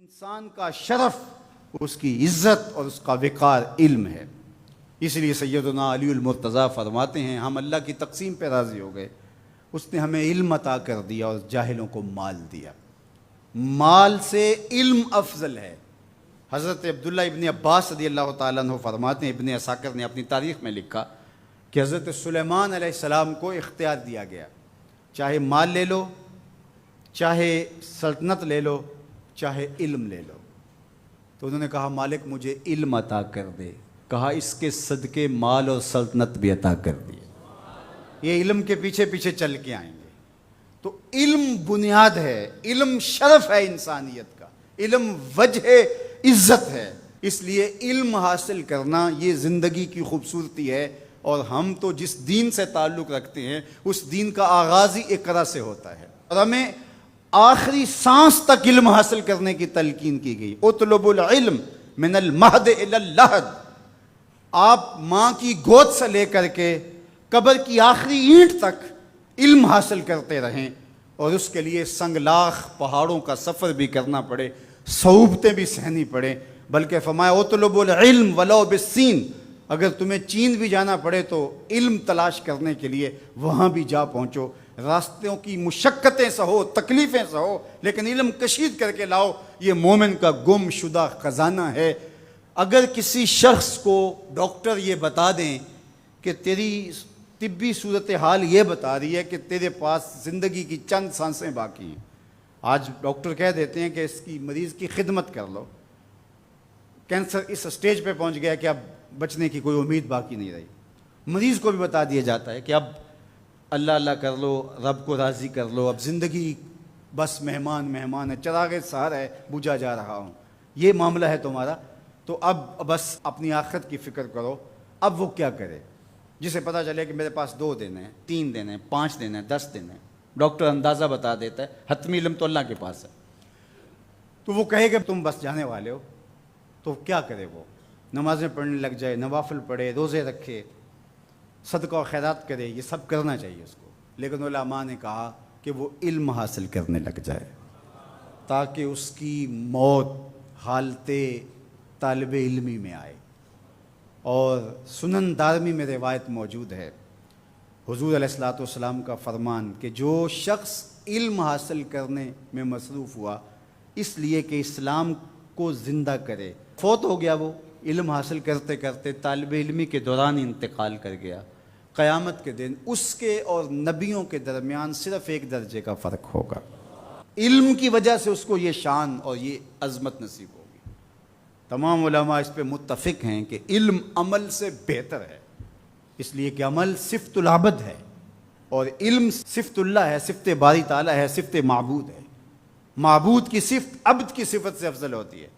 انسان کا شرف، اس کی عزت اور اس کا وقار علم ہے۔ اس لیے سیدنا علی المرتضیٰ فرماتے ہیں ہم اللہ کی تقسیم پہ راضی ہو گئے، اس نے ہمیں علم عطا کر دیا اور جاہلوں کو مال دیا۔ مال سے علم افضل ہے۔ حضرت عبداللہ ابن عباس رضی اللہ تعالیٰ عنہ فرماتے ہیں، ابن عساکر نے اپنی تاریخ میں لکھا کہ حضرت سلیمان علیہ السلام کو اختیار دیا گیا، چاہے مال لے لو، چاہے سلطنت لے لو، چاہے علم لے لو۔ تو انہوں نے کہا مالک مجھے علم عطا کر دے، کہا اس کے صدقے مال اور سلطنت بھی عطا کر دیے۔ یہ علم کے پیچھے پیچھے چل کے آئیں گے۔ تو علم بنیاد ہے، علم شرف ہے انسانیت کا، علم وجہ عزت ہے۔ اس لیے علم حاصل کرنا یہ زندگی کی خوبصورتی ہے، اور ہم تو جس دین سے تعلق رکھتے ہیں اس دین کا آغاز ہی اقرا سے ہوتا ہے، اور ہمیں آخری سانس تک علم حاصل کرنے کی تلقین کی گئی۔ اطلب العلم من المہد الی اللحد، آپ ماں کی گود سے لے کر کے قبر کی آخری اینٹ تک علم حاصل کرتے رہیں، اور اس کے لیے سنگلاخ پہاڑوں کا سفر بھی کرنا پڑے، صعوبتیں بھی سہنی پڑیں۔ بلکہ فرمایا اطلب العلم ولو بالسین، اگر تمہیں چین بھی جانا پڑے تو علم تلاش کرنے کے لیے وہاں بھی جا پہنچو، راستوں کی مشقتیں سہو، تکلیفیں سہو، لیکن علم کشید کر کے لاؤ۔ یہ مومن کا گم شدہ خزانہ ہے۔ اگر کسی شخص کو ڈاکٹر یہ بتا دیں کہ تیری طبی صورتحال یہ بتا رہی ہے کہ تیرے پاس زندگی کی چند سانسیں باقی ہیں، آج ڈاکٹر کہہ دیتے ہیں کہ اس کی مریض کی خدمت کر لو، کینسر اس سٹیج پہ پہنچ گیا کہ اب بچنے کی کوئی امید باقی نہیں رہی، مریض کو بھی بتا دیا جاتا ہے کہ اب اللہ اللہ کر لو، رب کو راضی کر لو، اب زندگی بس مہمان ہے، چراغ سحر ہے، بجھا جا رہا ہوں، یہ معاملہ ہے تمہارا، تو اب بس اپنی آخرت کی فکر کرو۔ اب وہ کیا کرے؟ جسے پتہ چلے کہ میرے پاس 2 دن ہیں، 3 دن ہیں، 5 دن ہیں، 10 دن ہیں، ڈاکٹر اندازہ بتا دیتا ہے، حتمی علم تو اللہ کے پاس ہے، تو وہ کہے کہ تم بس جانے والے ہو، تو کیا کرے؟ وہ نمازیں پڑھنے لگ جائے، نوافل پڑھے، روزے رکھے، صدقہ و خیرات کرے، یہ سب کرنا چاہیے اس کو، لیکن علماء نے کہا کہ وہ علم حاصل کرنے لگ جائے، تاکہ اس کی موت حالت طالب علمی میں آئے۔ اور سنن دارمی میں روایت موجود ہے، حضور علیہ الصلوۃ والسلام کا فرمان کہ جو شخص علم حاصل کرنے میں مصروف ہوا اس لیے کہ اسلام کو زندہ کرے، فوت ہو گیا، وہ علم حاصل کرتے کرتے طالب علمی کے دوران انتقال کر گیا، قیامت کے دن اس کے اور نبیوں کے درمیان صرف 1 درجے کا فرق ہوگا۔ علم کی وجہ سے اس کو یہ شان اور یہ عظمت نصیب ہوگی۔ تمام علماء اس پہ متفق ہیں کہ علم عمل سے بہتر ہے، اس لیے کہ عمل صفت العبد ہے، اور علم صفت اللہ ہے، صفت باری تعالیٰ ہے، صفت معبود ہے۔ معبود کی صفت عبد کی صفت سے افضل ہوتی ہے،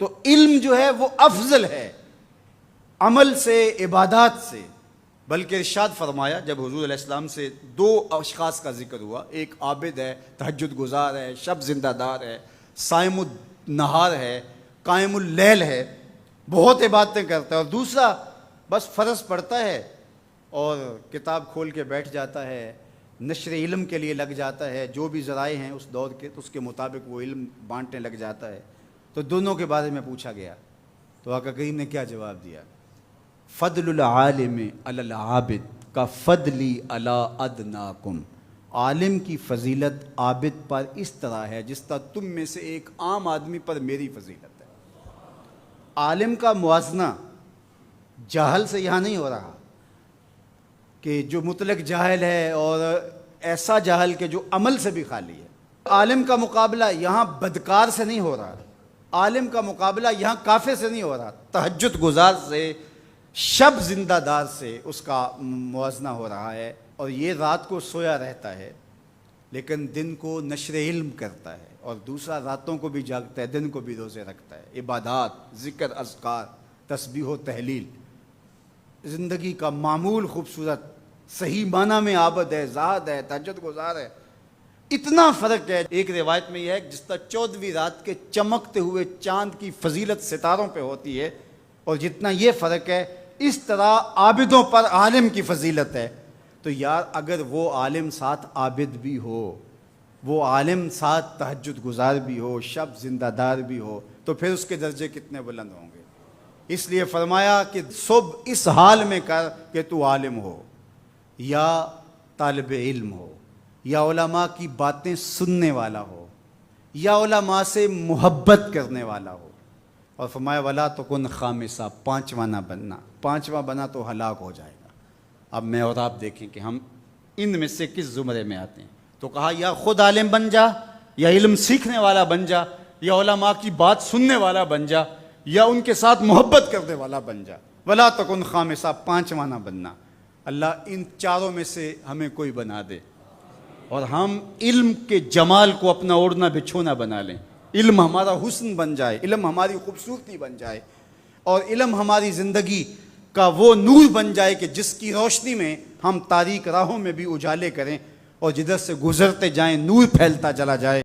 تو علم جو ہے وہ افضل ہے عمل سے، عبادات سے۔ بلکہ ارشاد فرمایا جب حضور علیہ السلام سے 2 اشخاص کا ذکر ہوا، ایک عابد ہے، تہجد گزار ہے، شب زندہ دار ہے، صائم النہار ہے، قائم اللیل ہے، بہت عبادتیں کرتا ہے، اور دوسرا بس فرض پڑھتا ہے اور کتاب کھول کے بیٹھ جاتا ہے، نشر علم کے لیے لگ جاتا ہے، جو بھی ذرائع ہیں اس دور کے تو اس کے مطابق وہ علم بانٹنے لگ جاتا ہے۔ تو دونوں کے بارے میں پوچھا گیا تو آقا کریم نے کیا جواب دیا؟ فضل العالم علی العابد کا فضلی علی ادناکم، عالم کی فضیلت عابد پر اس طرح ہے جس طرح تم میں سے ایک عام آدمی پر میری فضیلت ہے۔ عالم کا موازنہ جاہل سے یہاں نہیں ہو رہا کہ جو مطلق جاہل ہے اور ایسا جاہل کہ جو عمل سے بھی خالی ہے۔ عالم کا مقابلہ یہاں بدکار سے نہیں ہو رہا، عالم کا مقابلہ یہاں کافر سے نہیں ہو رہا، تہجد گزار سے، شب زندہ دار سے اس کا موازنہ ہو رہا ہے، اور یہ رات کو سویا رہتا ہے لیکن دن کو نشر علم کرتا ہے، اور دوسرا راتوں کو بھی جاگتا ہے، دن کو بھی روزے رکھتا ہے، عبادات، ذکر، اذکار، تسبیح و تحلیل، زندگی کا معمول خوبصورت، صحیح معنی میں عابد ہے، زاہد ہے، تہجد گزار ہے۔ اتنا فرق ہے۔ ایک روایت میں یہ ہے کہ جس طرح 14ویں رات کے چمکتے ہوئے چاند کی فضیلت ستاروں پہ ہوتی ہے، اور جتنا یہ فرق ہے اس طرح عابدوں پر عالم کی فضیلت ہے۔ تو یار اگر وہ عالم ساتھ عابد بھی ہو وہ عالم ساتھ تہجد گزار بھی ہو، شب زندہ دار بھی ہو، تو پھر اس کے درجے کتنے بلند ہوں گے۔ اس لیے فرمایا کہ صبح اس حال میں کر کہ تو عالم ہو یا طالب علم ہو یا علماء کی باتیں سننے والا ہو یا علماء سے محبت کرنے والا ہو۔ اور فرمایا ولا تکن خامسہ، پانچواں نہ بننا، پانچواں بنا تو ہلاک ہو جائے گا۔ اب میں اور آپ دیکھیں کہ ہم ان میں سے کس زمرے میں آتے ہیں۔ تو کہا یا خود عالم بن جا، یا علم سیکھنے والا بن جا، یا علماء کی بات سننے والا بن جا، یا ان کے ساتھ محبت کرنے والا بن جا۔ ولا تکن خامسہ، پانچواں نہ بننا۔ اللہ ان چاروں میں سے ہمیں کوئی بنا دے، اور ہم علم کے جمال کو اپنا اوڑھنا بچھونا بنا لیں۔ علم ہمارا حسن بن جائے، علم ہماری خوبصورتی بن جائے، اور علم ہماری زندگی کا وہ نور بن جائے کہ جس کی روشنی میں ہم تاریک راہوں میں بھی اجالے کریں، اور جدھر سے گزرتے جائیں نور پھیلتا چلا جائے۔